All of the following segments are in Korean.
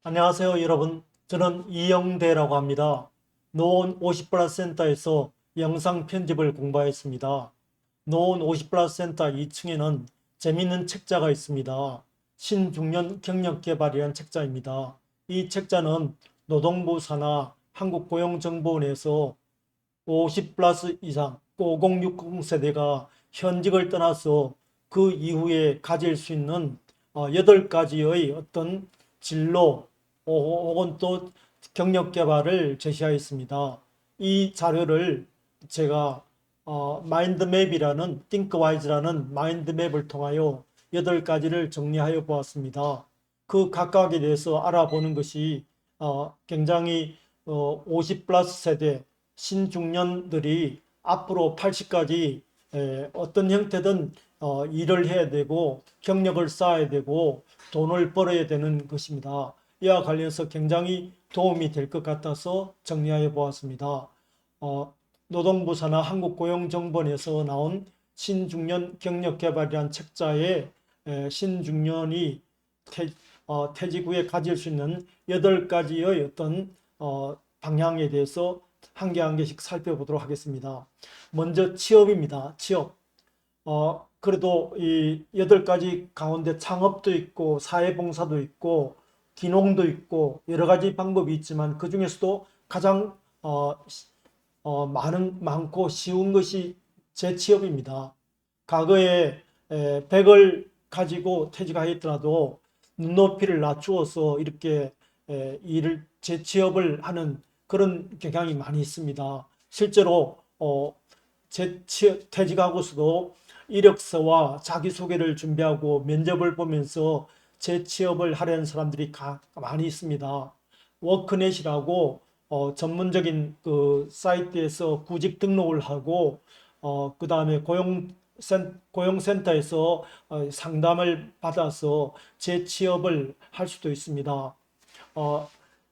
안녕하세요, 여러분. 저는 이영대라고 합니다. 노원 50플러스 센터에서 영상 편집을 공부하였습니다. 노원 50플러스 센터 2층에는 재미있는 책자가 있습니다. 신중년 경력개발이라는 책자입니다. 이 책자는 노동부 산하 한국고용정보원에서 50 플러스 이상 5060 세대가 현직을 떠나서 그 이후에 가질 수 있는 8가지의 어떤 진로 혹은 또 경력 개발을 제시하였습니다. 이 자료를 제가 마인드맵이라는 띵크와이즈라는 마인드맵을 통하여 8가지를 정리하여 보았습니다. 그 각각에 대해서 알아보는 것이 굉장히 50 플러스 세대 신중년들이 앞으로 80까지 어떤 형태든 일을 해야 되고 경력을 쌓아야 되고 돈을 벌어야 되는 것입니다. 이와 관련해서 굉장히 도움이 될 것 같아서 정리하여 보았습니다. 노동부 산하 한국고용정보원에서 나온 신중년 경력개발이라는 책자에 신중년이 퇴직 후에 가질 수 있는 8가지의 어떤 방향에 대해서 한 개 한 개씩 살펴보도록 하겠습니다. 먼저 취업입니다. 취업. 그래도 이 8가지 가운데 창업도 있고 사회봉사도 있고 기농도 있고 여러 가지 방법이 있지만 그 중에서도 가장 많고 쉬운 것이 재취업입니다. 과거에 100을 가지고 퇴직하였더라도 눈높이를 낮추어서 이렇게 일을 재취업을 하는 그런 경향이 많이 있습니다. 실제로 퇴직하고서도 이력서와 자기소개를 준비하고 면접을 보면서 재취업을 하려는 사람들이 많이 있습니다. 워크넷이라고 전문적인 그 사이트에서 구직 등록을 하고 그 다음에 고용센터에서 상담을 받아서 재취업을 할 수도 있습니다.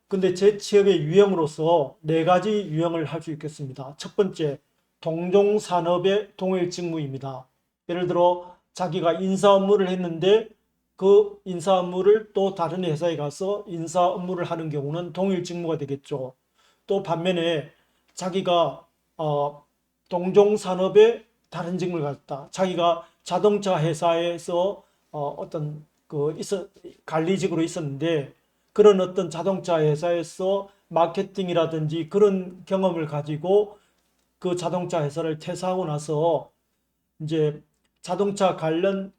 근데 재취업의 유형으로서 4가지 유형을 할 수 있겠습니다. 첫 번째, 동종산업의 동일 직무입니다. 예를 들어 자기가 인사 업무를 했는데 그 인사 업무를 또 다른 회사에 가서 인사 업무를 하는 경우는 동일 직무가 되겠죠. 또 반면에 자기가 동종산업의 다른 직무를 갖다 자기가 자동차 회사에서 어떤 관리직으로 있었는데 그런 어떤 자동차 회사에서 마케팅이라든지 그런 경험을 가지고 그 자동차 회사를 퇴사하고 나서 이제 자동차 관련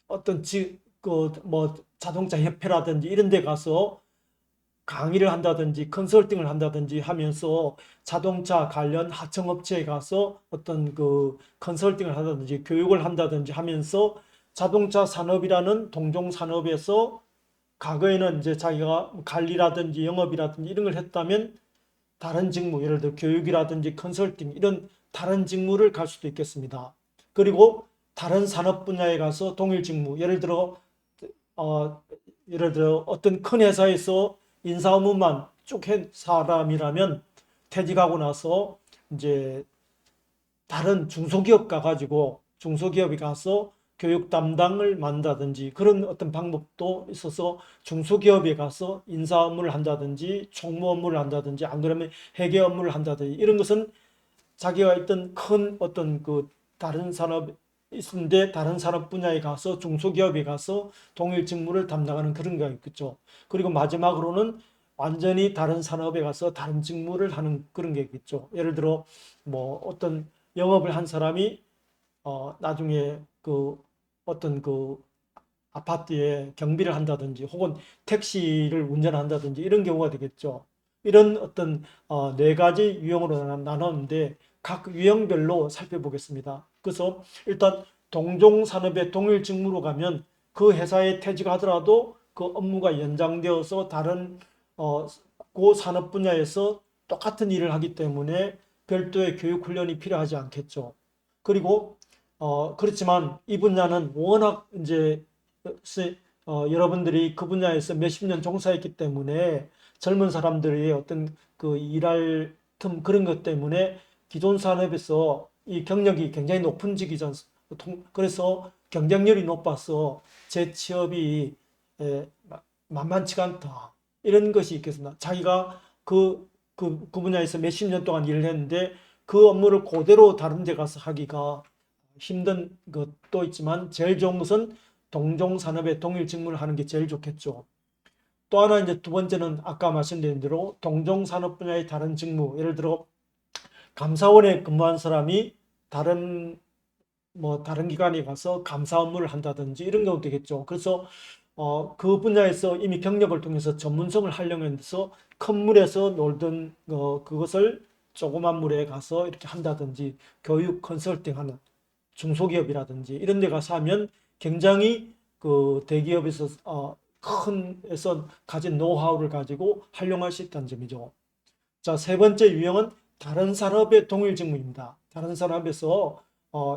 어떤 뭐 자동차 협회라든지 이런 데 가서 강의를 한다든지 컨설팅을 한다든지 하면서 자동차 관련 하청업체에 가서 어떤 그 컨설팅을 한다든지 교육을 한다든지 하면서 자동차 산업이라는 동종 산업에서 과거에는 이제 자기가 관리라든지 영업이라든지 이런 걸 했다면 다른 직무, 예를 들어 교육이라든지 컨설팅 이런 다른 직무를 갈 수도 있겠습니다. 그리고 다른 산업 분야에 가서 동일 직무, 예를 들어 어떤 큰 회사에서 인사 업무만 쭉 한 사람이라면 퇴직하고 나서 이제 다른 중소기업 가가지고 중소기업에 가서 교육 담당을 만다든지 그런 어떤 방법도 있어서 중소기업에 가서 인사 업무를 한다든지 총무 업무를 한다든지 안 그러면 회계 업무를 한다든지 이런 것은 자기가 있던 큰 어떤 그 다른 산업 있는데 다른 산업 분야에 가서 중소기업에 가서 동일 직무를 담당하는 그런 게 있겠죠. 그리고 마지막으로는 완전히 다른 산업에 가서 다른 직무를 하는 그런 게 있겠죠. 예를 들어 뭐 어떤 영업을 한 사람이 나중에 그 어떤 그 아파트에 경비를 한다든지 혹은 택시를 운전한다든지 이런 경우가 되겠죠. 이런 어떤 4가지 유형으로 나눴는데 각 유형별로 살펴보겠습니다. 그래서 일단 동종산업의 동일 직무로 가면 그 회사에 퇴직하더라도 그 업무가 연장되어서 다른 그 산업 분야에서 똑같은 일을 하기 때문에 별도의 교육 훈련이 필요하지 않겠죠. 그리고 그렇지만 이 분야는 워낙 이제 여러분들이 그 분야에서 몇십 년 종사했기 때문에 젊은 사람들의 어떤 그 일할 틈 그런 것 때문에 기존 산업에서 이 경력이 굉장히 높은 직이지 않습니까? 그래서 경쟁률이 높아서 재취업이 만만치가 않다. 이런 것이 있겠습니다. 자기가 그 분야에서 몇십 년 동안 일을 했는데 그 업무를 그대로 다른 데 가서 하기가 힘든 것도 있지만 제일 좋은 것은 동종 산업에 동일 직무를 하는 게 제일 좋겠죠. 또 하나 이제 두 번째는 아까 말씀드린 대로 동종 산업 분야의 다른 직무, 예를 들어 감사원에 근무한 사람이 다른 기관에 가서 감사 업무를 한다든지 이런 경우 되겠죠. 그래서 그 분야에서 이미 경력을 통해서 전문성을 활용해서 큰 물에서 놀던 그것을 조그만 물에 가서 이렇게 한다든지 교육 컨설팅하는 중소기업이라든지 이런 데 가서 하면 굉장히 그 대기업에서 큰 에서 가진 노하우를 가지고 활용할 수 있다는 점이죠. 자, 세 번째 유형은 다른 산업의 동일 직무입니다. 다른 산업에서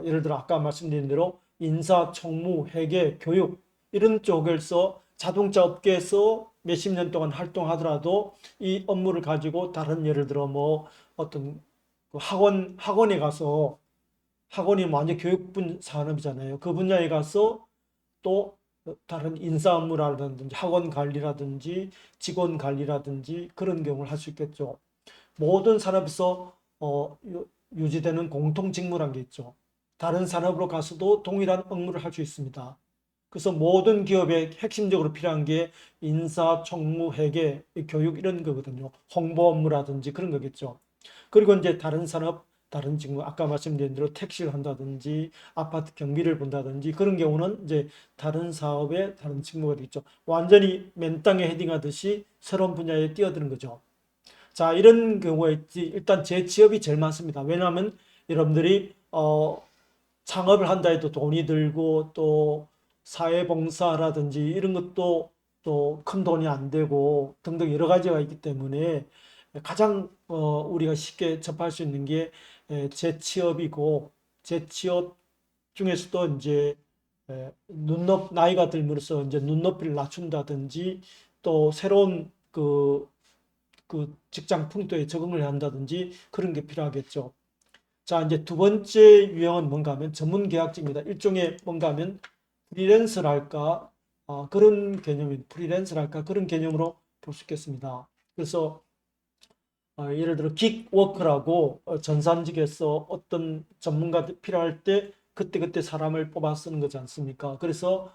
예를 들어 아까 말씀드린 대로 인사, 총무, 회계, 교육 이런 쪽에서 자동차 업계에서 몇십 년 동안 활동하더라도 이 업무를 가지고 다른 예를 들어 뭐 어떤 그 학원에 가서 학원이 완전 교육분 산업이잖아요. 그 분야에 가서 또 다른 인사 업무라든지 학원 관리라든지 직원 관리라든지 그런 경우를 할 수 있겠죠. 모든 산업에서 유지되는 공통 직무란 게 있죠. 다른 산업으로 가서도 동일한 업무를 할 수 있습니다. 그래서 모든 기업에 핵심적으로 필요한 게 인사, 총무, 회계, 교육 이런 거거든요. 홍보 업무라든지 그런 거겠죠. 그리고 이제 다른 산업, 다른 직무, 아까 말씀드린 대로 택시를 한다든지 아파트 경비를 본다든지 그런 경우는 이제 다른 사업의 다른 직무가 되겠죠. 완전히 맨 땅에 헤딩하듯이 새로운 분야에 뛰어드는 거죠. 자, 이런 경우에 일단 재취업이 제일 많습니다. 왜냐하면 여러분들이 창업을 한다 해도 돈이 들고 또 사회봉사라든지 이런 것도 또 큰 돈이 안 되고 등등 여러 가지가 있기 때문에 가장 우리가 쉽게 접할 수 있는 게 재취업이고 재취업 중에서도 이제 나이가 들면서 이제 눈높이를 낮춘다든지 또 새로운 그 직장 풍토에 적응을 한다든지 그런 게 필요하겠죠. 자, 이제 두 번째 유형은 뭔가 하면 전문 계약직입니다. 일종의 뭔가 하면 프리랜서랄까 그런 개념인 프리랜서랄까 그런 개념으로 볼 수 있겠습니다. 그래서 예를 들어 긱워크라고 전산직에서 어떤 전문가 필요할 때 그때그때 사람을 뽑아 쓰는 거지 않습니까? 그래서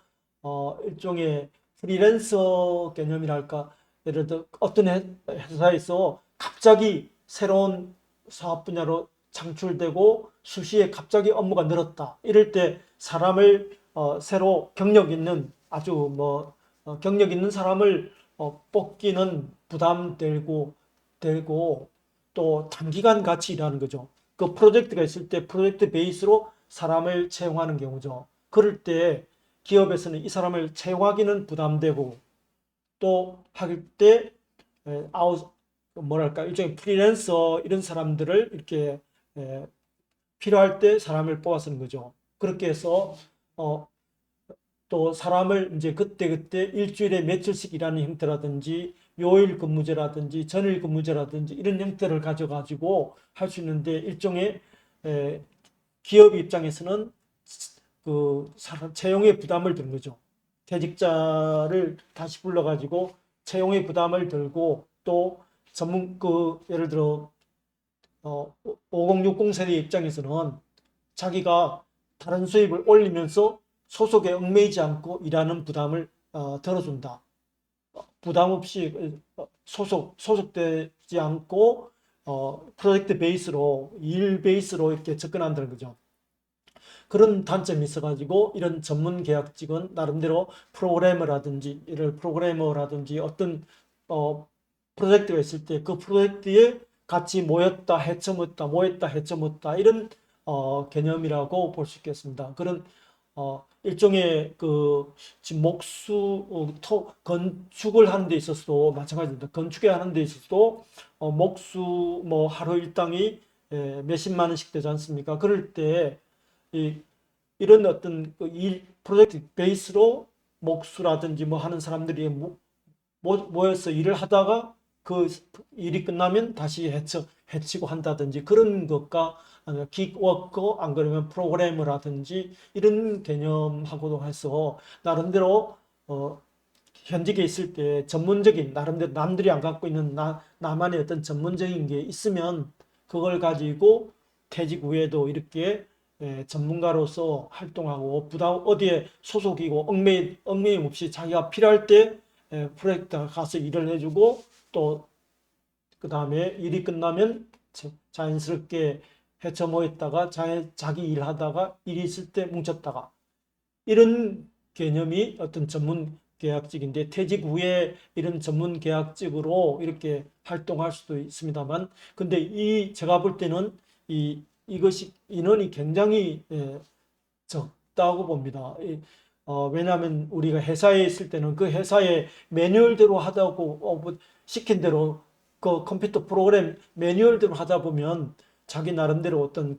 일종의 프리랜서 개념이랄까 예를 들어 어떤 회사에서 갑자기 새로운 사업 분야로 창출되고 수시에 갑자기 업무가 늘었다. 이럴 때 사람을 새로 경력 있는 아주 경력 있는 사람을 뽑기는 부담되고 또 단기간 같이 일하는 거죠. 그 프로젝트가 있을 때 프로젝트 베이스로 사람을 채용하는 경우죠. 그럴 때 기업에서는 이 사람을 채용하기는 부담되고 또 할 때 뭐랄까 일종의 프리랜서 이런 사람들을 이렇게 필요할 때 사람을 뽑아 쓰는 거죠. 그렇게 해서 또 사람을 이제 그때그때 일주일에 며칠씩 일하는 형태라든지 요일 근무제라든지 전일 근무제라든지 이런 형태를 가져가지고 할 수 있는데 일종의 기업 입장에서는 그 채용의 부담을 드는 거죠. 퇴직자를 다시 불러가지고 채용의 부담을 들고 또 예를 들어 5060 세대 입장에서는 자기가 다른 수입을 올리면서 소속에 얽매이지 않고 일하는 부담을 덜어준다. 부담 없이 소속되지 않고 프로젝트 베이스로 일 베이스로 이렇게 접근한다는 거죠. 그런 단점이 있어가지고 이런 전문 계약직은 나름대로 프로그래머라든지 어떤 프로젝트가 있을 때 그 프로젝트에 같이 모였다 해쳐먹다 이런 개념이라고 볼 수 있겠습니다. 그런 일종의 지금 건축을 하는 데 있어서도 마찬가지입니다. 건축에 하는 데 있어서도 목수 하루 일당이 몇십만 원씩 되지 않습니까? 그럴 때 이런 어떤 프로젝트 베이스로 목수라든지 하는 사람들이 모여서 일을 하다가 그 일이 끝나면 다시 해치고 한다든지 그런 것과 아니면 긱워커, 안 그러면 프로그래머라든지 이런 개념하고도 해서 나름대로 현직에 있을 때 전문적인 나름대로 남들이 안 갖고 있는 나만의 어떤 전문적인 게 있으면 그걸 가지고 퇴직 후에도 이렇게 전문가로서 활동하고 부담 어디에 소속이고 얽매임 없이 자기가 필요할 때 프로젝트 가서 일을 해주고 또 그 다음에 일이 끝나면 자연스럽게 헤쳐모 있다가 자기 일하다가 일이 있을 때 뭉쳤다가 이런 개념이 어떤 전문 계약직인데 퇴직 후에 이런 전문 계약직으로 이렇게 활동할 수도 있습니다만 근데 제가 볼 때는 이것이 인원이 굉장히 적다고 봅니다. 왜냐하면 우리가 회사에 있을 때는 그 회사의 매뉴얼대로 하다고 뭐 시킨 대로 그 컴퓨터 프로그램 매뉴얼대로 하다 보면 자기 나름대로 어떤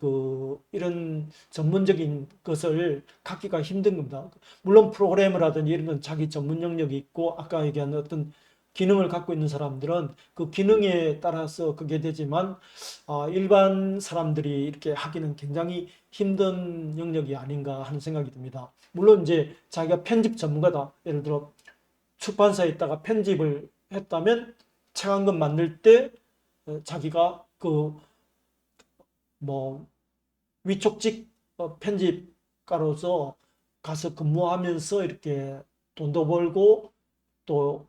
이런 전문적인 것을 갖기가 힘든 겁니다. 물론 프로그래머라든지 이런 건 자기 전문 영역이 있고 아까 얘기한 어떤 기능을 갖고 있는 사람들은 그 기능에 따라서 그게 되지만 일반 사람들이 이렇게 하기는 굉장히 힘든 영역이 아닌가 하는 생각이 듭니다. 물론 이제 자기가 편집 전문가다. 예를 들어 출판사에 있다가 편집을 했다면 책 한 권 만들 때 자기가 뭐 위촉직 편집가로서 가서 근무하면서 이렇게 돈도 벌고 또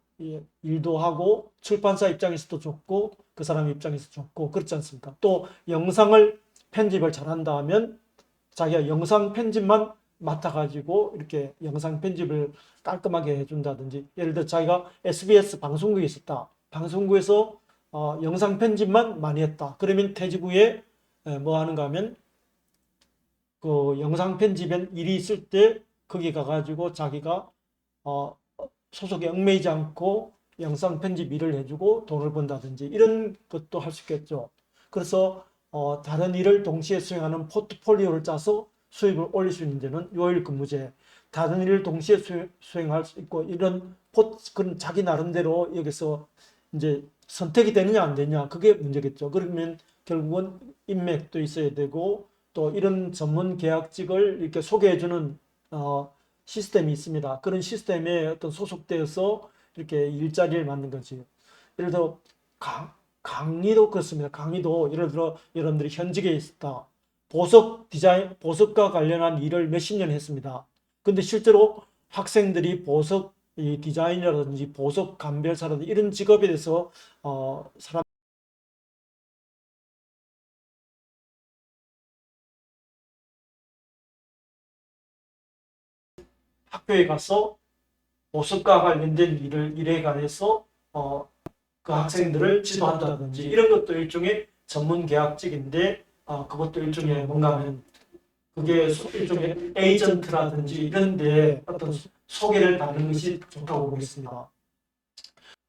일도 하고 출판사 입장에서도 좋고 그 사람 입장에서 좋고 그렇지 않습니까? 또 영상을 편집을 잘한다 하면 자기가 영상 편집만 맡아가지고 이렇게 영상 편집을 깔끔하게 해준다든지 예를 들어 자기가 SBS 방송국에 있었다. 방송국에서 영상 편집만 많이 했다. 그러면 퇴직 후에 뭐 하는가 하면 그 영상 편집엔 일이 있을 때 거기 가가지고 자기가 소속에 얽매이지 않고 영상 편집 일을 해주고 돈을 번다든지 이런 것도 할 수 있겠죠. 그래서 다른 일을 동시에 수행하는 포트폴리오를 짜서 수입을 올릴 수 있는 데는 요일 근무제, 다른 일을 동시에 수행할 수 있고 이런 그런 자기 나름대로 여기서 이제 선택이 되느냐 안 되느냐 그게 문제겠죠. 그러면 결국은 인맥도 있어야 되고 또 이런 전문 계약직을 이렇게 소개해주는 시스템이 있습니다. 그런 시스템에 어떤 소속되어서 이렇게 일자리를 만든 거지. 예를 들어 강의도 그렇습니다. 강의도 예를 들어 여러분들이 현직에 있다. 보석과 관련한 일을 몇십 년 했습니다. 근데 실제로 학생들이 보석 디자인이라든지 보석 감별사라든지 이런 직업에 대해서 사람 학교에 가서 보석과 관련된 일에 관해서 그 학생들을 지도한다든지 이런 것도 일종의 전문 계약직인데 그것도 일종의 뭔가 하면 그게 일종의 에이전트라든지 이런 데 어떤 소개를 받는 것이 좋다고 보겠습니다.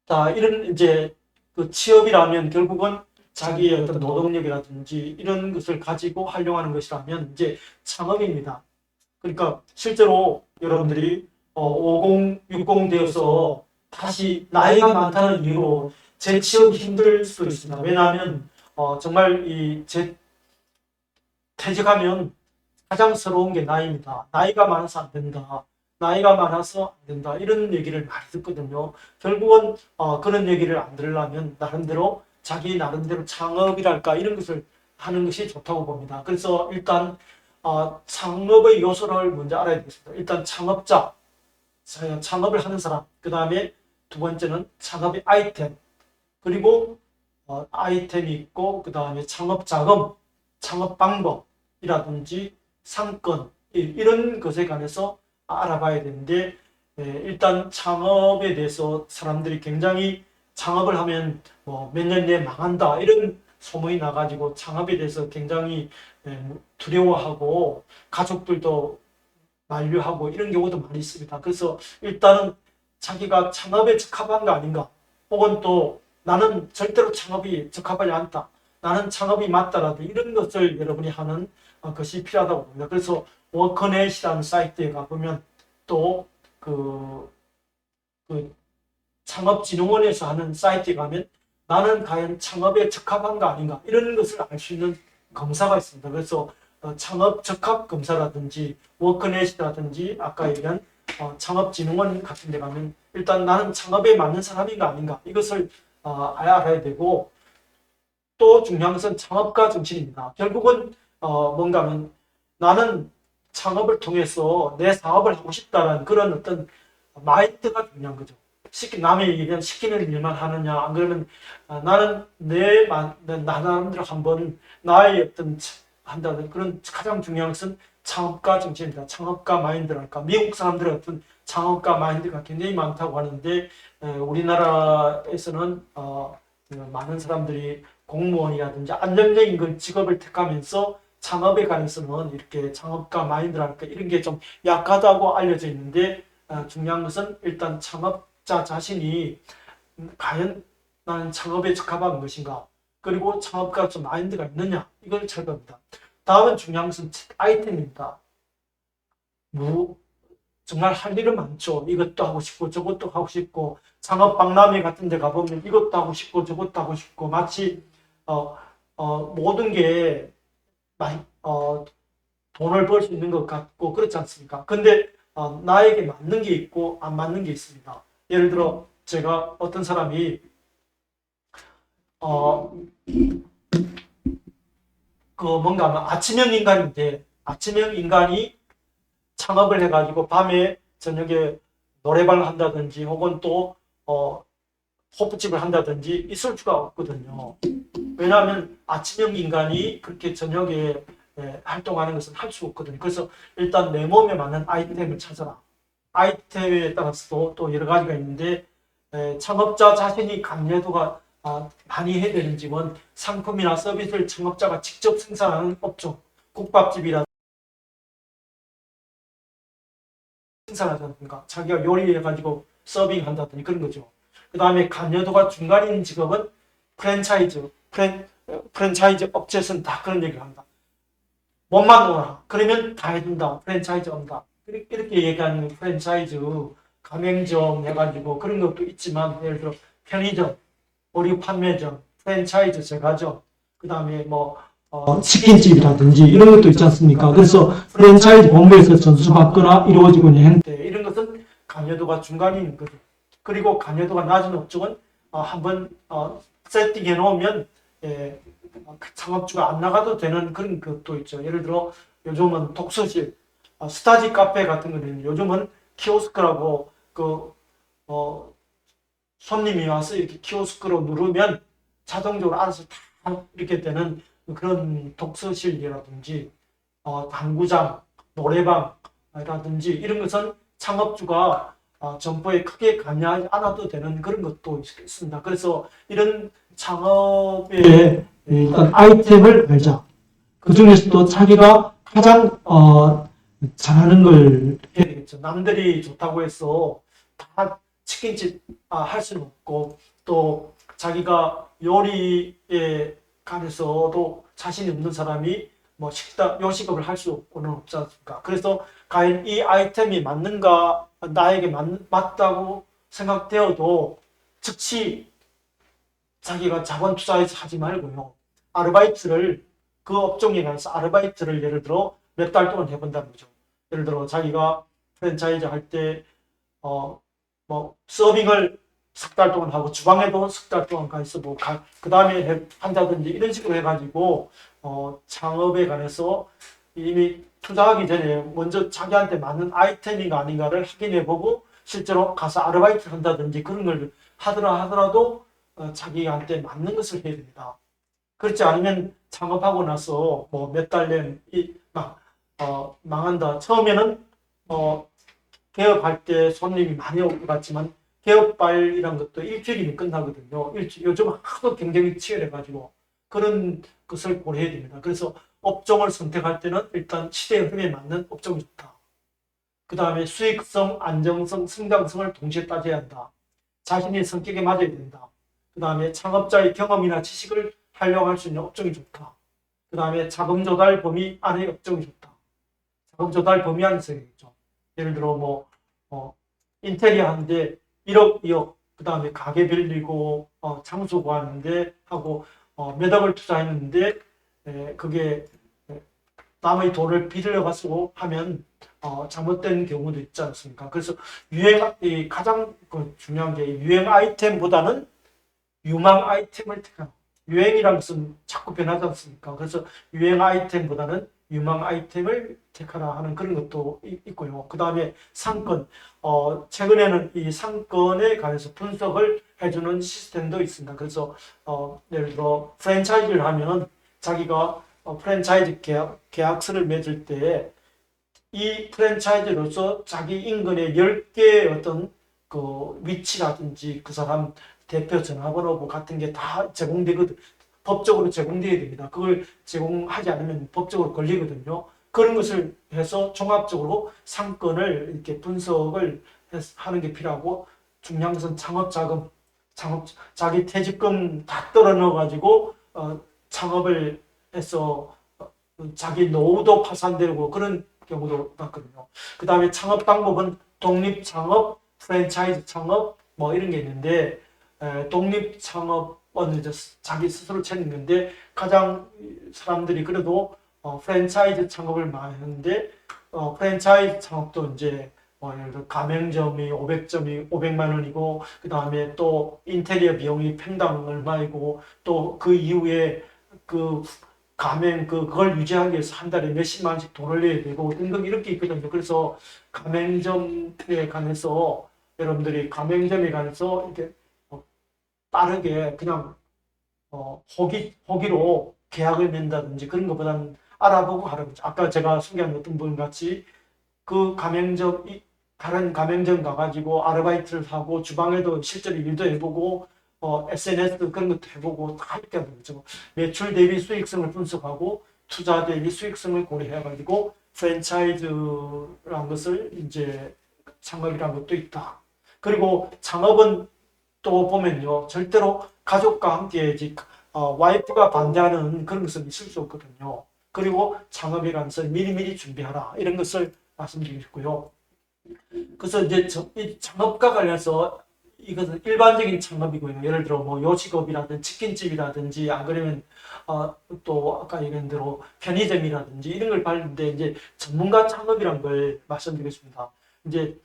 자, 이런 이제 그 취업이라면 결국은 자기의 어떤 노동력이라든지 이런 것을 가지고 활용하는 것이라면 이제 창업입니다. 그러니까 실제로 여러분들이 50, 60 되어서 다시 나이가 많다는 이유로 재취업이 힘들 수도 있습니다. 왜냐하면 정말 퇴직하면 가장 서러운 게 나이입니다. 나이가 많아서 안 된다. 나이가 많아서 안 된다. 이런 얘기를 많이 듣거든요. 결국은 그런 얘기를 안 들으려면 나름대로 자기 나름대로 창업이랄까 이런 것을 하는 것이 좋다고 봅니다. 그래서 일단 창업의 요소를 먼저 알아야 되겠습니다. 일단 창업을 하는 사람, 그 다음에 두 번째는 창업의 아이템, 그리고 아이템이 있고 그 다음에 창업 자금, 창업 방법이라든지 상권 이런 것에 관해서 알아봐야 되는데 일단 창업에 대해서 사람들이 굉장히 창업을 하면 뭐 몇 년 내에 망한다 이런 소문이 나가지고 창업에 대해서 굉장히 두려워하고 가족들도 만류하고 이런 경우도 많이 있습니다. 그래서 일단은 자기가 창업에 적합한 거 아닌가 혹은 또 나는 절대로 창업이 적합하지 않다. 나는 창업이 맞다라도 이런 것을 여러분이 하는 것이 필요하다고 봅니다. 그래서 워커넷이라는 사이트에 가보면 또 그 창업진흥원에서 하는 사이트에 가면 나는 과연 창업에 적합한가 아닌가 이런 것을 알 수 있는 검사가 있습니다. 그래서 창업 적합 검사라든지 워크넷이라든지 아까 얘기한 창업진흥원 같은 데 가면 일단 나는 창업에 맞는 사람인가 아닌가 이것을 알아야 되고, 또 중요한 것은 창업가 정신입니다. 결국은 뭔가 하면 나는 창업을 통해서 내 사업을 하고 싶다는 그런 어떤 마인드가 중요한 거죠. 남의 일이면 시키는 일만 하느냐, 안 그러면 나는 나 나름대로 한번 나의 어떤 한다는 그런 가장 중요한 것은 창업가 정신입니다. 창업가 마인드랄까. 미국 사람들의 어떤 창업가 마인드가 굉장히 많다고 하는데 우리나라에서는 많은 사람들이 공무원이라든지 안정적인 그 직업을 택하면서 창업에 관해서는 이렇게 창업가 마인드랄까 이런 게 좀 약하다고 알려져 있는데, 중요한 것은 일단 창업자 자신이 과연 나는 창업에 적합한 것인가, 그리고 창업가 좀 마인드가 있느냐, 이걸 찾아봅니다. 다음은 중요한 것은 아이템입니다. 정말 할 일은 많죠. 이것도 하고 싶고 저것도 하고 싶고, 창업 박람회 같은 데 가보면 이것도 하고 싶고 저것도 하고 싶고, 마치 모든 게 돈을 벌 수 있는 것 같고 그렇지 않습니까? 근데 나에게 맞는 게 있고 안 맞는 게 있습니다. 예를 들어 제가 어떤 사람이 뭔가 아침형 인간인데, 아침형 인간이 창업을 해가지고 밤에 저녁에 노래방을 한다든지 혹은 또 호프집을 한다든지 있을 수가 없거든요. 왜냐하면 아침형 인간이 그렇게 저녁에 활동하는 것은 할 수 없거든요. 그래서 일단 내 몸에 맞는 아이템을 찾아라. 아이템에 따라서 또 여러 가지가 있는데, 창업자 자신이 감내도가 많이 해야 되는 집은 상품이나 서비스를 창업자가 직접 생산하는 업종, 국밥집이라 생산하지 않습니까? 자기가 요리해가지고 서빙한다든지 그런 거죠. 그 다음에 감여도가 중간인 직업은 프랜차이즈 업체에서는 다 그런 얘기를 합니다. 몸만 오라. 그러면 다 해준다. 프랜차이즈 온다. 이렇게 얘기하는 프랜차이즈, 가맹점 해가지고 그런 것도 있지만, 예를 들어 편의점, 의류 판매점, 프랜차이즈 제과점, 그 다음에 치킨집이라든지 이런 것도 있지 않습니까? 그래서 프랜차이즈 본부에서 전수받거나 이루어지고 있는 행태, 이런 것은 감여도가 중간인 거죠. 그리고 감여도가 낮은 업종은 한번 세팅해 놓으면 창업주가 안 나가도 되는 그런 것도 있죠. 예를 들어 요즘은 독서실, 스타디 카페 같은 거는 요즘은 키오스크라고 손님이 와서 이렇게 키오스크로 누르면 자동적으로 알아서 다 이렇게 되는 그런 독서실이라든지 당구장, 노래방이라든지 이런 것은 창업주가 점포에 크게 관여하지 않아도 되는 그런 것도 있습니다. 그래서 이런 창업의 일단 아이템을 알자. 그 중에서도 자기가 가장 잘하는 걸 해야 되겠죠. 남들이 좋다고 해서 다 치킨집 할 수는 없고, 또 자기가 요리에 관해서도 자신이 없는 사람이 식당 요식업을 할 수는 없지 않습니까? 그래서 과연 이 아이템이 맞는가, 나에게 맞다고 생각되어도 즉시 자기가 자본 투자해서 하지 말고요. 아르바이트를, 그 업종에 관해서 아르바이트를 예를 들어 몇 달 동안 해본다는 거죠. 예를 들어 자기가 프랜차이즈 할 때 서빙을 석 달 동안 하고 주방에도 석 달 동안 가 있어 보고 그 다음에 한다든지 이런 식으로 해가지고 창업에 관해서 이미 투자하기 전에 먼저 자기한테 맞는 아이템인가 아닌가를 확인해보고 실제로 가서 아르바이트를 한다든지 그런 걸 하더라도 자기한테 맞는 것을 해야 됩니다. 그렇지 않으면 창업하고 나서 몇 달 내에 망한다. 처음에는 개업할 때 손님이 많이 올 것 같지만 개업발이란 것도 일주일이면 끝나거든요. 요즘 하도 경쟁이 치열해가지고 그런 것을 고려해야 됩니다. 그래서 업종을 선택할 때는 일단 시대의 흐름에 맞는 업종이 좋다. 그 다음에 수익성, 안정성, 성장성을 동시에 따져야 한다. 자신의 성격에 맞아야 된다. 그 다음에 창업자의 경험이나 지식을 활용할 수 있는 업종이 좋다. 그 다음에 자금 조달 범위 안의 업종이 좋다. 자금 조달 범위 안에서 있죠. 예를 들어 인테리어 하는데 1억, 2억, 그 다음에 가게 빌리고 장소 구하는데 하고 몇 억을 투자했는데 그게 남의 돈을 빌려가지고 하면 잘못된 경우도 있지 않습니까? 그래서 가장 중요한 게 유행 아이템보다는 유망 아이템을 택하는. 유행이란 것은 자꾸 변하지 않습니까? 그래서 유행 아이템보다는 유망 아이템을 택하라 하는 그런 것도 있고요. 그 다음에 상권. 최근에는 이 상권에 관해서 분석을 해주는 시스템도 있습니다. 그래서 예를 들어 프랜차이즈를 하면 자기가 프랜차이즈 계약서를 맺을 때 이 프랜차이즈로서 자기 인근에 10개의 어떤 그 위치라든지 그 사람 대표 전화번호 뭐 같은 게 다 제공되거든. 법적으로 제공되어야 됩니다. 그걸 제공하지 않으면 법적으로 걸리거든요. 그런 것을 해서 종합적으로 상권을 이렇게 분석을 하는 게 필요하고, 중요한 것은 창업자금, 자기 퇴직금 다 떨어 넣어가지고 창업을 해서 자기 노후도 파산되고 그런 경우도 많거든요. 그 다음에 창업 방법은 독립 창업, 프랜차이즈 창업 뭐 이런 게 있는데, 독립 창업은 이제 자기 스스로 차리는 건데, 가장 사람들이 그래도 프랜차이즈 창업을 많이 하는데, 프랜차이즈 창업도 이제 예를 들어 가맹점이 500점이 500만 원이고, 그 다음에 또 인테리어 비용이 평당 얼마이고, 또 그 이후에 그 그걸 유지하기 위해서 한 달에 몇십만 원씩 돈을 내야 되고 등등 이렇게 있거든요. 그래서 가맹점에 관해서 여러분들이 가맹점에 관해서 이렇게 빠르게 그냥 호기로 계약을 맺는다든지 그런 것보다는 알아보고 하는 거죠. 아까 제가 소개한 어떤 분 같이 그 다른 가맹점 가가지고 아르바이트를 하고 주방에도 실제로 일도 해보고 SNS 그런 것도 해보고 다 이렇게 하는 거죠. 매출 대비 수익성을 분석하고 투자 대비 수익성을 고려해가지고 프랜차이즈라는 것을 이제 창업이라는 것도 있다. 그리고 창업은 또 보면요, 절대로 가족과 함께 해야지 와이프가 반대하는 그런 것은 있을 수 없거든요. 그리고 창업이라는 것을 미리미리 준비하라 이런 것을 말씀드리고 싶고요. 그래서 이제 이 창업과 관련해서 이것은 일반적인 창업이고요. 예를 들어 뭐 요식업이라든지 치킨집이라든지 안 그러면 또 아까 얘기한 대로 편의점이라든지 이런 걸 봤는데, 이제 전문가 창업이란 걸 말씀드리겠습니다. 이제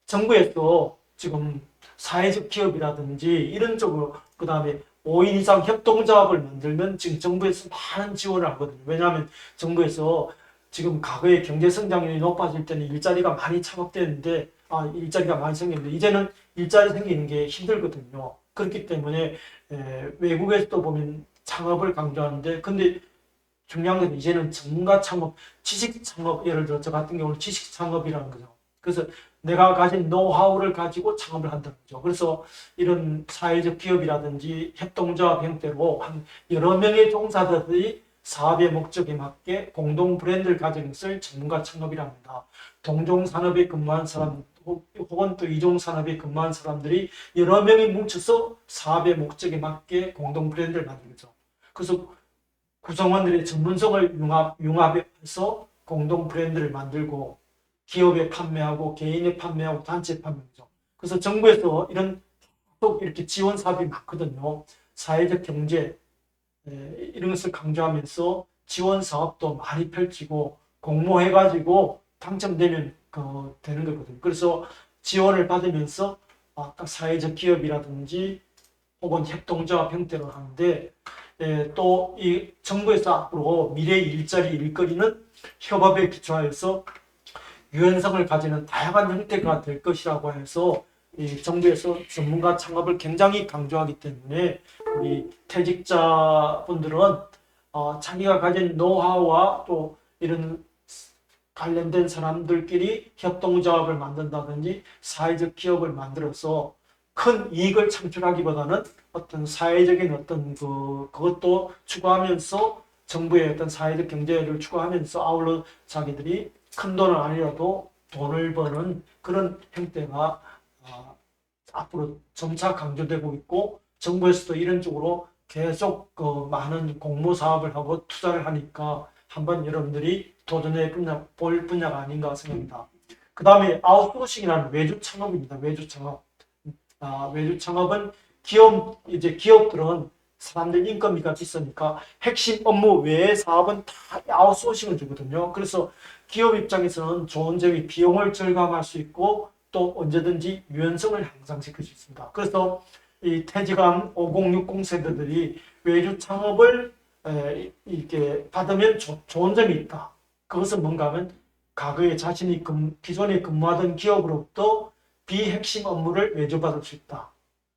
정부에서 지금 사회적 기업이라든지 이런 쪽으로, 그 다음에 5인 이상 협동조합을 만들면 지금 정부에서 많은 지원을 하거든요. 왜냐하면 정부에서 지금 과거에 경제 성장률이 높아질 때는 일자리가 많이 창업되는데, 일자리가 많이 생겼는데 이제는 일자리 생기는 게 힘들거든요. 그렇기 때문에 외국에서도 보면 창업을 강조하는데, 근데 중요한 건 이제는 전문가 창업, 지식 창업, 예를 들어 저 같은 경우는 지식 창업이라는 거죠. 그래서 내가 가진 노하우를 가지고 창업을 한다는 거죠. 그래서 이런 사회적 기업이라든지 협동조합 형태로 한 여러 명의 종사자들이 사업의 목적에 맞게 공동 브랜드를 가진 것을 전문가 창업이라 합니다. 동종 산업에 근무한 사람 혹은 또 이종 산업에 근무한 사람들이 여러 명이 뭉쳐서 사업의 목적에 맞게 공동 브랜드를 만든 거죠. 그래서 구성원들의 전문성을 융합해서 공동 브랜드를 만들고 기업에 판매하고 개인에 판매하고 단체에 판매하죠. 그래서 정부에서 이렇게 지원 사업이 많거든요. 사회적 경제 이런 것을 강조하면서 지원 사업도 많이 펼치고 공모해가지고 당첨되면 되는 거거든요. 그래서 지원을 받으면서 아까 사회적 기업이라든지 혹은 협동조합 형태로 하는데, 또 이 정부에서 앞으로 미래 일자리 일거리는 협업에 기초하여서 유연성을 가지는 다양한 형태가 될 것이라고 해서 이 정부에서 전문가 창업을 굉장히 강조하기 때문에 우리 퇴직자분들은 자기가 가진 노하우와 또 이런 관련된 사람들끼리 협동조합을 만든다든지 사회적 기업을 만들어서 큰 이익을 창출하기보다는 어떤 사회적인 어떤 그것도 추구하면서 정부의 어떤 사회적 경제를 추구하면서 아울러 자기들이 큰 돈은 아니라도 돈을 버는 그런 형태가 앞으로 점차 강조되고 있고, 정부에서도 이런 쪽으로 계속 많은 공모 사업을 하고 투자를 하니까 한번 여러분들이 도전해 볼 분야가 아닌가 생각합니다. 그 다음에 아웃소싱이라는 외주 창업입니다. 외주 창업. 외주 창업은 기업들은 사람들 인건비가 비싸니까 핵심 업무 외의 사업은 다 아웃소싱을 주거든요. 그래서 기업 입장에서는 좋은 점이 비용을 절감할 수 있고 또 언제든지 유연성을 향상시킬 수 있습니다. 그래서 이 퇴직한 5060 세대들이 외주 창업을 이렇게 받으면 좋은 점이 있다. 그것은 뭔가 하면 과거에 자신이 기존에 근무하던 기업으로부터 비핵심 업무를 외주받을 수 있다.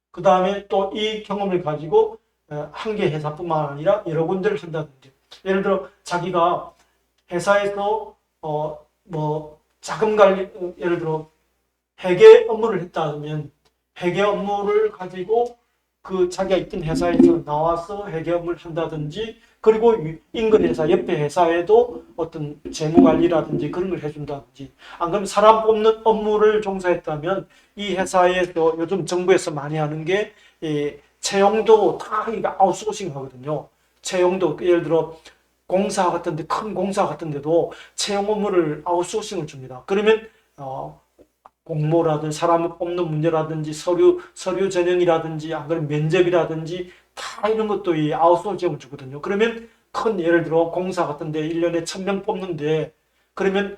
그 다음에 또 이 경험을 가지고 한 개 회사뿐만 아니라 여러 군데를 한다든지, 예를 들어 자기가 회사에서 뭐 자금 관리, 예를 들어 회계 업무를 했다 하면 회계 업무를 가지고 그 자기가 있던 회사에서 나와서 회계 업무를 한다든지, 그리고 인근 회사, 옆에 회사에도 어떤 재무 관리라든지 그런 걸 해준다든지, 안 그러면 사람 뽑는 업무를 종사했다면 이 회사에서 요즘 정부에서 많이 하는 게 채용도 다 아웃소싱 하거든요. 채용도 예를 들어 공사 같은데, 큰 공사 같은데도 채용 업무를 아웃소싱을 줍니다. 그러면 공모라든지 사람을 뽑는 문제라든지 서류 전형이라든지 안 그러면 면접이라든지 다 이런 것도 이 아웃소싱을 주거든요. 그러면 큰 예를 들어 공사 같은데 1년에 1000명 뽑는데, 그러면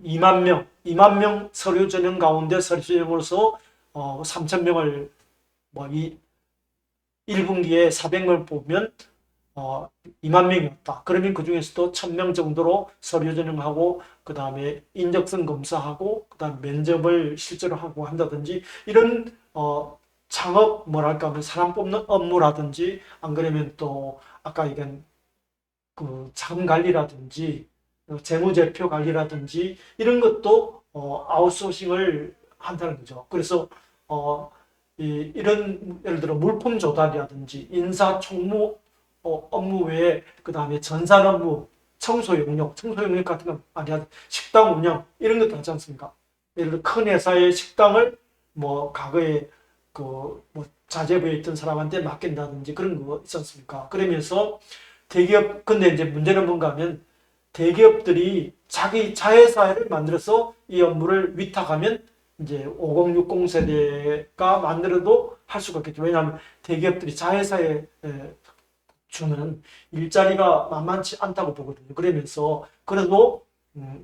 2만 명 서류 전형 가운데 서류 전형으로서 3000명을 뭐 1분기에 400명을 뽑으면 2만 명이었다. 그러면 그 중에서도 1000명 정도로 서류 전형하고 그 다음에 인적성 검사하고 그 다음 면접을 실제로 하고 한다든지, 이런 창업 뭐랄까 하면 사람 뽑는 업무라든지, 안 그러면 또 아까 얘기한 그 자금 관리라든지 재무제표 관리라든지 이런 것도 아웃소싱을 한다는 거죠. 그래서 이런 예를 들어 물품 조달이라든지 인사 총무 업무 외에 그 다음에 전산 업무, 청소 용역 같은 거 많이 하죠. 식당 운영 이런 것도 하지 않습니까? 예를 들어 큰 회사의 식당을 뭐 과거에 그 뭐 자재부에 있던 사람한테 맡긴다든지 그런 거 있지 않습니까? 그러면서 대기업, 근데 이제 문제는 뭔가 하면 대기업들이 자기 자회사를 만들어서 이 업무를 위탁하면 이제 5060 세대가 만들어도 할 수가 있겠죠. 왜냐하면 대기업들이 자회사에 주는 일자리가 만만치 않다고 보거든요. 그러면서 그래도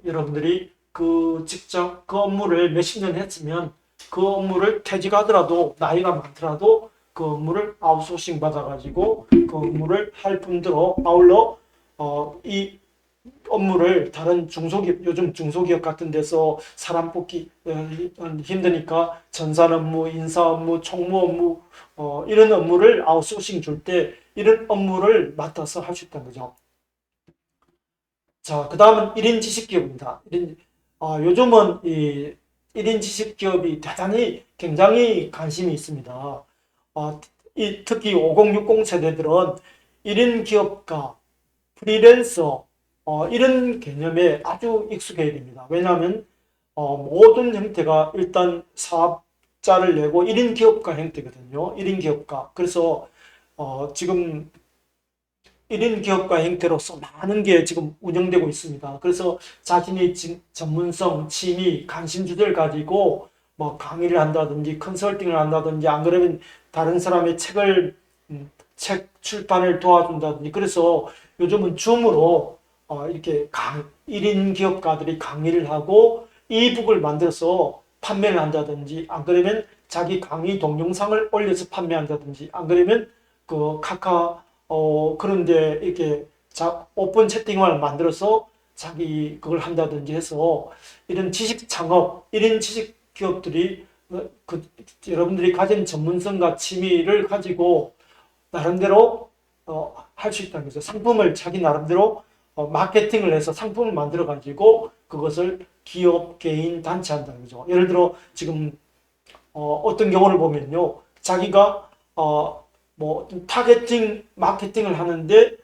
여러분들이 그 직접 그 업무를 몇십 년 했으면 그 업무를 퇴직하더라도 나이가 많더라도 그 업무를 아웃소싱 받아가지고 그 업무를 할 뿐더러 아울러 이 업무를 다른 중소기업, 요즘 중소기업 같은 데서 사람 뽑기 힘드니까 전산 업무, 인사 업무, 총무 업무 이런 업무를 아웃소싱 줄 때 이런 업무를 맡아서 할 수 있다는 거죠. 자, 그 다음은 1인 지식기업입니다. 요즘은 이 1인 지식기업이 대단히 굉장히 관심이 있습니다. 특히 5060 세대들은 1인 기업가, 프리랜서 이런 개념에 아주 익숙해야 됩니다. 왜냐하면 모든 형태가 일단 사업자를 내고 1인 기업가 형태거든요. 1인 기업가. 그래서 지금 1인 기업가 형태로서 많은 게 지금 운영되고 있습니다. 그래서 자신의 전문성, 취미, 관심 주제를 가지고 뭐 강의를 한다든지 컨설팅을 한다든지, 안 그러면 다른 사람의 책 출판을 도와준다든지, 그래서 요즘은 줌으로 이렇게 1인 기업가들이 강의를 하고 이북을 만들어서 판매를 한다든지, 안 그러면 자기 강의 동영상을 올려서 판매한다든지, 안 그러면 그 그런데 이렇게 오픈 채팅을 만들어서 자기 그걸 한다든지 해서 이런 지식 창업, 1인 지식 기업들이 여러분들이 가진 전문성과 취미를 가지고 나름대로 할 수 있다는 거죠. 상품을 자기 나름대로 마케팅을 해서 상품을 만들어 가지고 그것을 기업, 개인, 단체 한다는 거죠. 예를 들어 지금 어떤 경우를 보면요, 자기가 뭐 타겟팅 마케팅을 하는데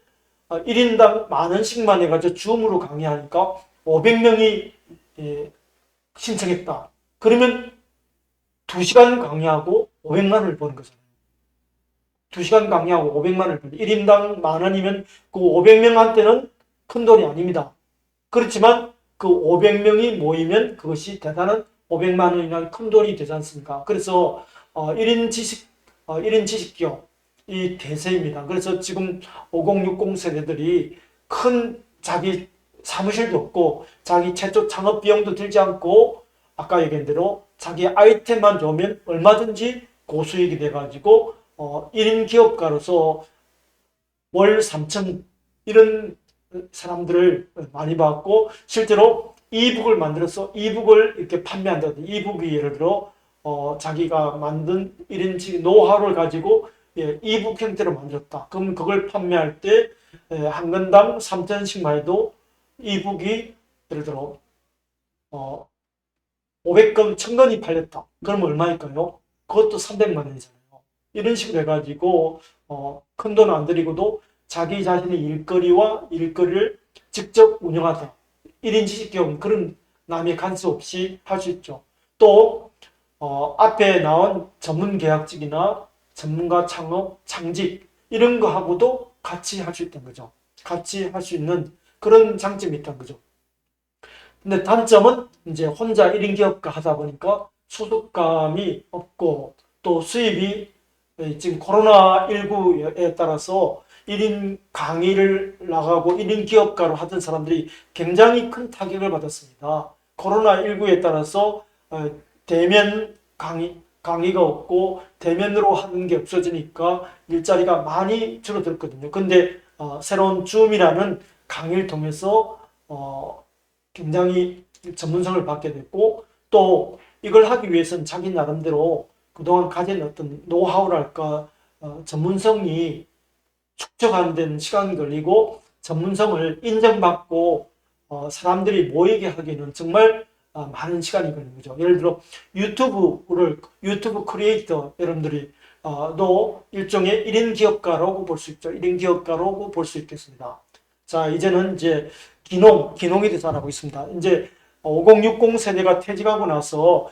1인당 만 원씩만 해가지고 줌으로 강의하니까 500명이 신청했다. 그러면 2시간 강의하고 500만 원을 버는 거잖아요. 2시간 강의하고 500만 원을 버는, 1인당 만 원이면 그 500명한테는 큰 돈이 아닙니다. 그렇지만 그 500명이 모이면 그것이 대단한 500만 원이나 큰 돈이 되지 않습니까? 그래서 1인 지식기업, 이 대세입니다. 그래서 지금 5060 세대들이 큰 자기 사무실도 없고 자기 최초 창업 비용도 들지 않고 아까 얘기한 대로 자기 아이템만 좋으면 얼마든지 고수익이 돼가지고 1인 기업가로서 월 3천 이런 사람들을 많이 봤고 실제로 이북을 만들어서 이북을 이렇게 판매한다든지 이북이 예를 들어 자기가 만든 1인치 노하우를 가지고 이북 형태로 만들었다. 그럼 그걸 판매할 때 한 건당 3,000원씩만 해도 이북이 예를 들어 500건, 1,000건이 팔렸다. 그럼 얼마일까요? 그것도 300만 원이잖아요. 이런 식으로 해가지고 큰 돈 안 들이고도 자기 자신의 일거리를 직접 운영하다. 1인 지식경 그런 남의 간섭 없이 할 수 있죠. 또 앞에 나온 전문 계약직이나 전문가 창업, 창직 이런 거하고도 같이 할 수 있다는 거죠. 같이 할 수 있는 그런 장점이 있다는 거죠. 근데 단점은 이제 혼자 1인 기업가 하다 보니까 소속감이 없고 또 수입이 지금 코로나19에 따라서 1인 강의를 나가고 1인 기업가로 하던 사람들이 굉장히 큰 타격을 받았습니다. 코로나19에 따라서 대면 강의가 없고 대면으로 하는 게 없어지니까 일자리가 많이 줄어들었거든요. 근데 새로운 줌이라는 강의를 통해서 굉장히 전문성을 받게 됐고 또 이걸 하기 위해서는 자기 나름대로 그동안 가진 어떤 노하우랄까 전문성이 축적하는 데는 시간이 걸리고 전문성을 인정받고 사람들이 모이게 하기는 정말 많은 시간이 걸리는 거죠. 예를 들어 유튜브 크리에이터 여러분들이 도 일종의 1인 기업가라고 볼 수 있죠. 1인 기업가라고 볼 수 있겠습니다. 자, 이제는 이제 기농에 대해서 알아보고 있습니다. 이제 5060 세대가 퇴직하고 나서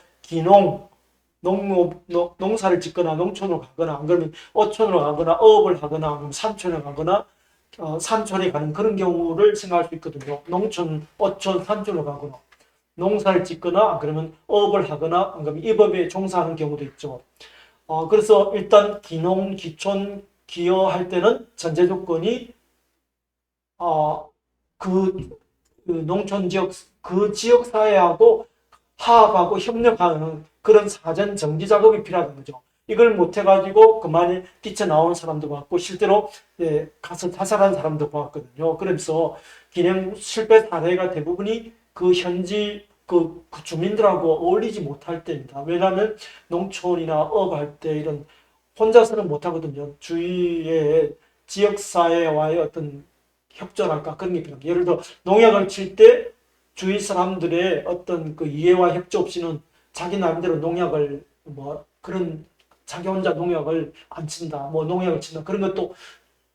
농사를 짓거나 농촌으로 가거나 안 그러면 어촌으로 가거나 어업을 하거나 아니면 산촌에 가거나 산촌에 가는 그런 경우를 생각할 수 있거든요. 농촌, 어촌, 산촌으로 가거나 농사를 짓거나 안 그러면 어업을 하거나 안 그러면 이 법에 종사하는 경우도 있죠. 그래서 일단 기농, 기촌, 기여할 때는 전제 조건이 그 농촌 지역, 그 지역 사회하고 화합하고 협력하는 그런 사전 정지 작업이 필요하다는 거죠. 이걸 못해가지고 그만에 뛰쳐나온 사람도 봤고 실제로 가서 자살한 사람도 봤거든요. 그래서 기능 실패 사례가 대부분이 그 현지 그 주민들하고 어울리지 못할 때입니다. 왜냐하면 농촌이나 어업할 때 이런 혼자서는 못하거든요. 주위의 지역사회와의 어떤 협조랄까 그런 게 필요합니다. 예를 들어 농약을 칠 때 주위 사람들의 어떤 그 이해와 협조 없이는 자기 나름대로 농약을 뭐 그런 자기 혼자 농약을 안 친다, 뭐 농약을 친다 그런 것도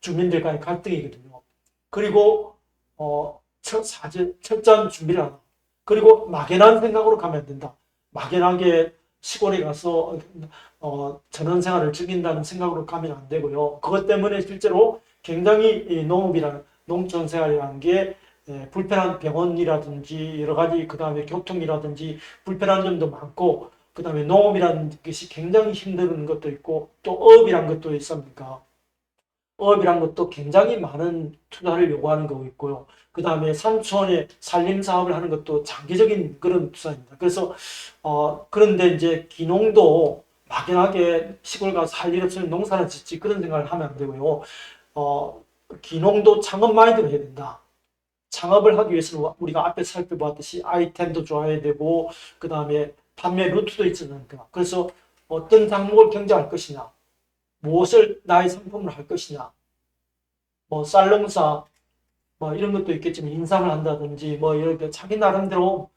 주민들과의 갈등이거든요. 그리고 철저한 준비를 하나. 그리고 막연한 생각으로 가면 안 된다. 막연하게 시골에 가서 전원 생활을 즐긴다는 생각으로 가면 안 되고요. 그것 때문에 실제로 굉장히 농업이라는 농촌 생활이라는 게 불편한 병원이라든지 여러 가지 그 다음에 교통이라든지 불편한 점도 많고 그 다음에 농업이라는 것이 굉장히 힘든 것도 있고 또 어업이란 것도 있습니까? 어업이란 것도 굉장히 많은 투자를 요구하는 거고 있고요. 그 다음에 산촌의 산림 사업을 하는 것도 장기적인 그런 투자입니다. 그래서 그런데 이제 기농도 막연하게 시골 가서 할 일 없으면 농사를 짓지 그런 생각을 하면 안 되고요. 기농도 창업 마인드를 해야 된다. 창업을 하기 위해서는 우리가 앞에 살펴봤듯이 아이템도 좋아야 되고 그 다음에 판매 루트도 있지 않습니까? 그래서 어떤 종목을 경쟁할 것이냐, 무엇을 나의 상품을 할 것이냐, 뭐 쌀농사 뭐 이런 것도 있겠지만 인삼을 한다든지 뭐 이렇게 자기 나름대로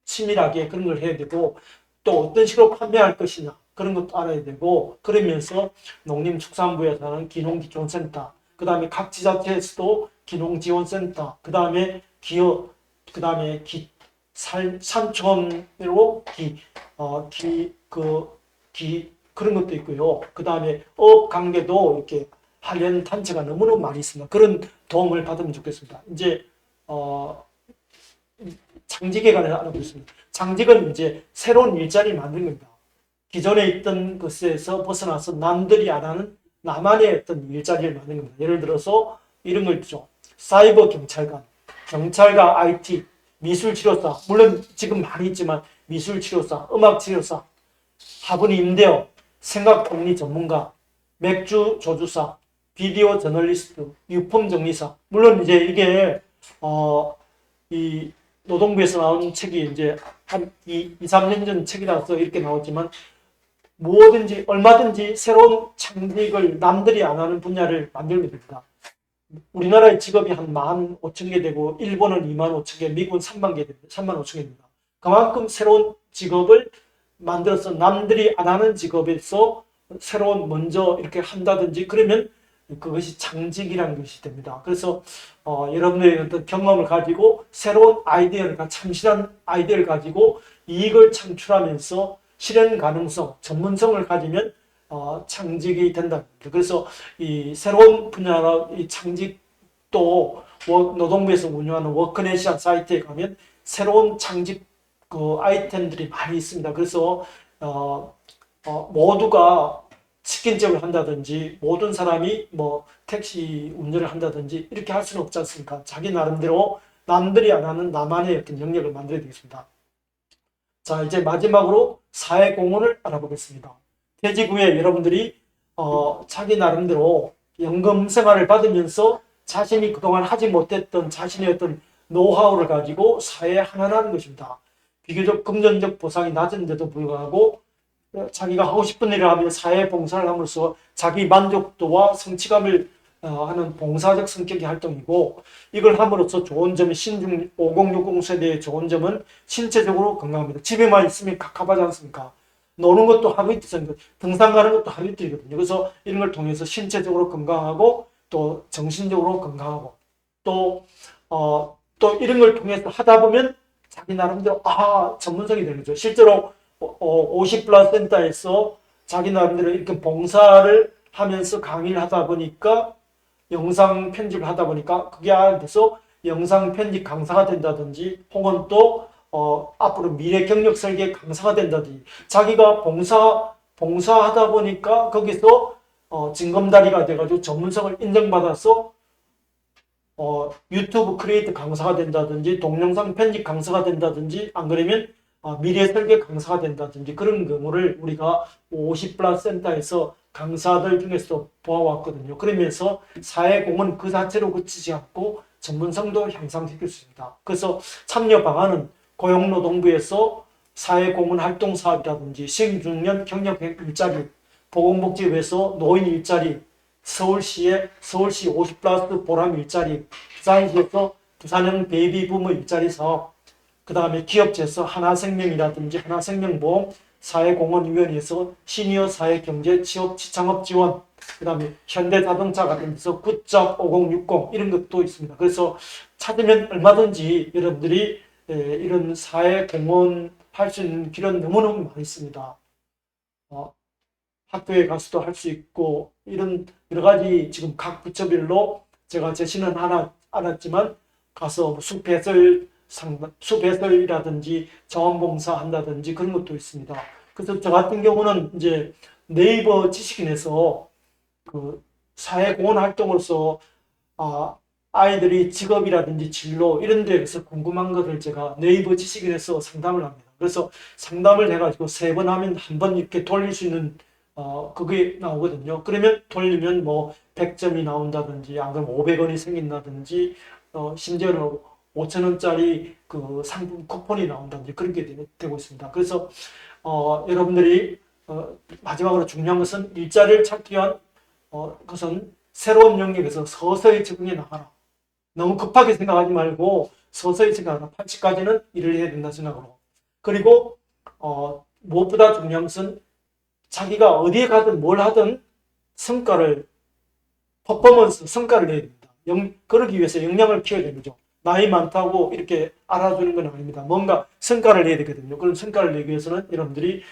치밀하게 그런 걸 해야 되고 또 어떤 식으로 판매할 것이냐 그런 것도 알아야 되고 그러면서 농림축산부에서는 기농기촌센터 그 다음에 각 지자체에서도 기농지원센터 그 다음에 기업 그 다음에 산촌으로 그런 것도 있고요. 그 다음에 업 관계도 이렇게 하려는 단체가 너무너무 많이 있습니다. 그런 도움을 받으면 좋겠습니다. 이제 장직에 관해서 알아보겠습니다. 장직은 이제 새로운 일자리 만드는 겁니다. 기존에 있던 것에서 벗어나서 남들이 안 하는 나만의 어떤 일자리를 만드는 겁니다. 예를 들어서 이런 걸 있죠. 사이버 경찰관, 경찰과 IT, 미술치료사, 물론 지금 많이 있지만 미술치료사, 음악치료사, 화분 임대업, 생각복리 전문가, 맥주 조주사, 비디오 저널리스트, 유품 정리사. 물론 이제 이게 이 노동부에서 나온 책이 이제 한 2, 3년 전 책이라서 이렇게 나왔지만 뭐든지 얼마든지 새로운 창직을 남들이 안 하는 분야를 만들면 됩니다. 우리나라의 직업이 한 15,000개 되고 일본은 25,000개, 미국은 30,000개 됩니다. 35,000개입니다. 그만큼 새로운 직업을 만들어서 남들이 안 하는 직업에서 새로운 먼저 이렇게 한다든지 그러면 그것이 창직이라는 것이 됩니다. 그래서 여러분들의 어떤 경험을 가지고 새로운 아이디어를 참신한 아이디어를 가지고 이익을 창출하면서 실현 가능성, 전문성을 가지면 창직이 된다. 그래서 이 새로운 분야로 이 창직도 노동부에서 운영하는 워크넷이라는 사이트에 가면 새로운 창직 그 아이템들이 많이 있습니다. 그래서 모두가 치킨집을 한다든지 모든 사람이 뭐 택시 운전을 한다든지 이렇게 할 수는 없지 않습니까? 자기 나름대로 남들이 안 하는 나만의 어떤 영역을 만들어야 되겠습니다. 자, 이제 마지막으로 사회공헌을 알아보겠습니다. 퇴직 후에 여러분들이 자기 나름대로 연금 생활을 받으면서 자신이 그동안 하지 못했던 자신의 어떤 노하우를 가지고 사회에 환원하는 것입니다. 비교적 금전적 보상이 낮은데도 불구하고 자기가 하고 싶은 일을 하며 사회 봉사를 함으로써 자기 만족도와 성취감을 하는 봉사적 성격의 활동이고 이걸 함으로써 좋은 점이 신중 5060 세대의 좋은 점은 신체적으로 건강합니다. 집에만 있으면 갑갑하지 않습니까? 노는 것도 하루 이틀, 등산 가는 것도 하루 이틀이거든요. 그래서 이런 걸 통해서 신체적으로 건강하고 또 정신적으로 건강하고 또 이런 걸 통해서 하다 보면 자기 나름대로 전문성이 되는 거죠. 실제로 50플러스 센터에서 자기 나름대로 이렇게 봉사를 하면서 강의를 하다 보니까 영상 편집을 하다 보니까 그게 돼서 영상 편집 강사가 된다든지 혹은 또 앞으로 미래 경력 설계 강사가 된다든지 자기가 봉사하다 보니까 거기서 징검다리가 돼가지고 전문성을 인정받아서 유튜브 크리에이터 강사가 된다든지 동영상 편집 강사가 된다든지 안 그러면 미래 설계 강사가 된다든지 그런 경우를 우리가 50 플러스 센터에서 강사들 중에서 보아왔거든요. 그러면서 사회공헌 그 자체로 그치지 않고 전문성도 향상시킬 수 있습니다. 그래서 참여 방안은 고용노동부에서 사회공헌 활동 사업이라든지 신중년 경력 일자리, 보건복지부에서 노인 일자리, 서울시 50 플러스 보람 일자리, 부산시에서 부산형 베이비부모 일자리 사업, 그 다음에 기업체에서 하나생명이라든지 하나생명보험, 사회공헌위원회에서 시니어 사회경제 취업 창업 지원, 그 다음에 현대자동차 같은 데서 굿잡 5060 이런 것도 있습니다. 그래서 찾으면 얼마든지 여러분들이 이런 사회공헌 할 수 있는 길은 너무너무 많이 있습니다. 학교에 가서도 할 수 있고 이런 여러 가지 지금 각 부처별로 제가 제시는 않았지만 가서 숲해설이라든지 자원봉사 한다든지 그런 것도 있습니다. 그래서 저 같은 경우는 이제 네이버 지식인에서 그 사회공헌 활동으로서 아이들이 직업이라든지 진로 이런 데에서 궁금한 것을 제가 네이버 지식인에서 상담을 합니다. 그래서 상담을 해가지고 3번 하면 한 번 이렇게 돌릴 수 있는 그게 나오거든요. 그러면 돌리면 뭐 100점이 나온다든지 안 그러면 500원이 생긴다든지 심지어는 5,000원짜리 그 상품 쿠폰이 나온다든지 그렇게 되고 있습니다. 그래서 여러분들이 마지막으로 중요한 것은 일자리를 찾기 위한 것은 새로운 영역에서 서서히 적응해 나가라. 너무 급하게 생각하지 말고 서서히 생각하라. 80까지는 일을 해야 된다 생각으로. 그리고 무엇보다 중요한 것은 자기가 어디에 가든 뭘 하든 성과를 내야 됩니다. 그러기 위해서 역량을 키워야 됩니다. 나이 많다고 이렇게 알아주는 건 아닙니다. 뭔가 성과를 내야 되거든요. 그런 성과를 내기 위해서는 여러분들이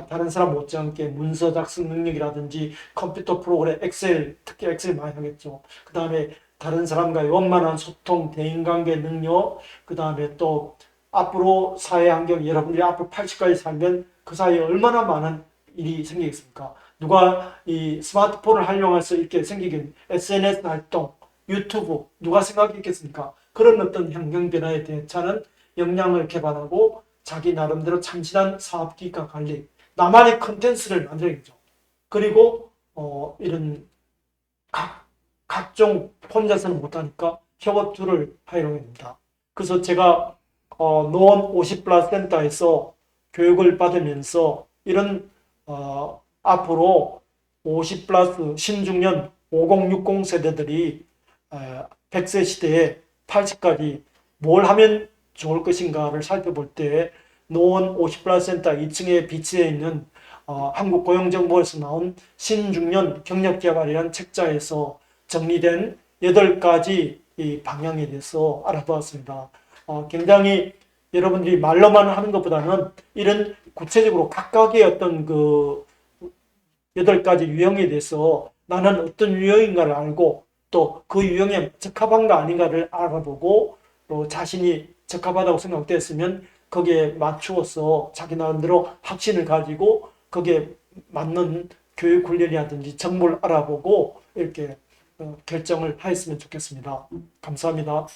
다른 사람 못지않게 문서 작성 능력이라든지 컴퓨터 프로그램, 엑셀, 특히 엑셀 많이 하겠죠. 그 다음에 다른 사람과의 원만한 소통, 대인관계 능력, 그 다음에 또 앞으로 사회 환경, 여러분들이 앞으로 80까지 살면 그 사이에 얼마나 많은 일이 생기겠습니까? 누가 이 스마트폰을 활용해서 이렇게 생기긴 SNS 활동, 유튜브 누가 생각했겠습니까? 그런 어떤 환경 변화에 대해서는 역량을 개발하고 자기 나름대로 참신한 사업기획과 관리, 나만의 컨텐츠를 만들어야죠. 그리고 이런 각종 혼자서는 못하니까 협업투를 활용해야 됩니다. 그래서 제가 노원 50+ 센터에서 교육을 받으면서 이런 앞으로 50+ 신중년 5060 세대들이 100세 시대에 80까지 뭘 하면 좋을 것인가를 살펴볼 때 노원 50+ 센터 2층에 비치해 있는 한국고용정보에서 나온 신중년 경력개발이라는 책자에서 정리된 8가지 이 방향에 대해서 알아보았습니다. 굉장히 여러분들이 말로만 하는 것보다는 이런 구체적으로 각각의 어떤 그 8가지 유형에 대해서 나는 어떤 유형인가를 알고 또 그 유형에 적합한가 아닌가를 알아보고 또 자신이 적합하다고 생각됐으면 거기에 맞추어서 자기 나름대로 확신을 가지고 거기에 맞는 교육 훈련이라든지 정보를 알아보고 이렇게 결정을 하였으면 좋겠습니다. 감사합니다.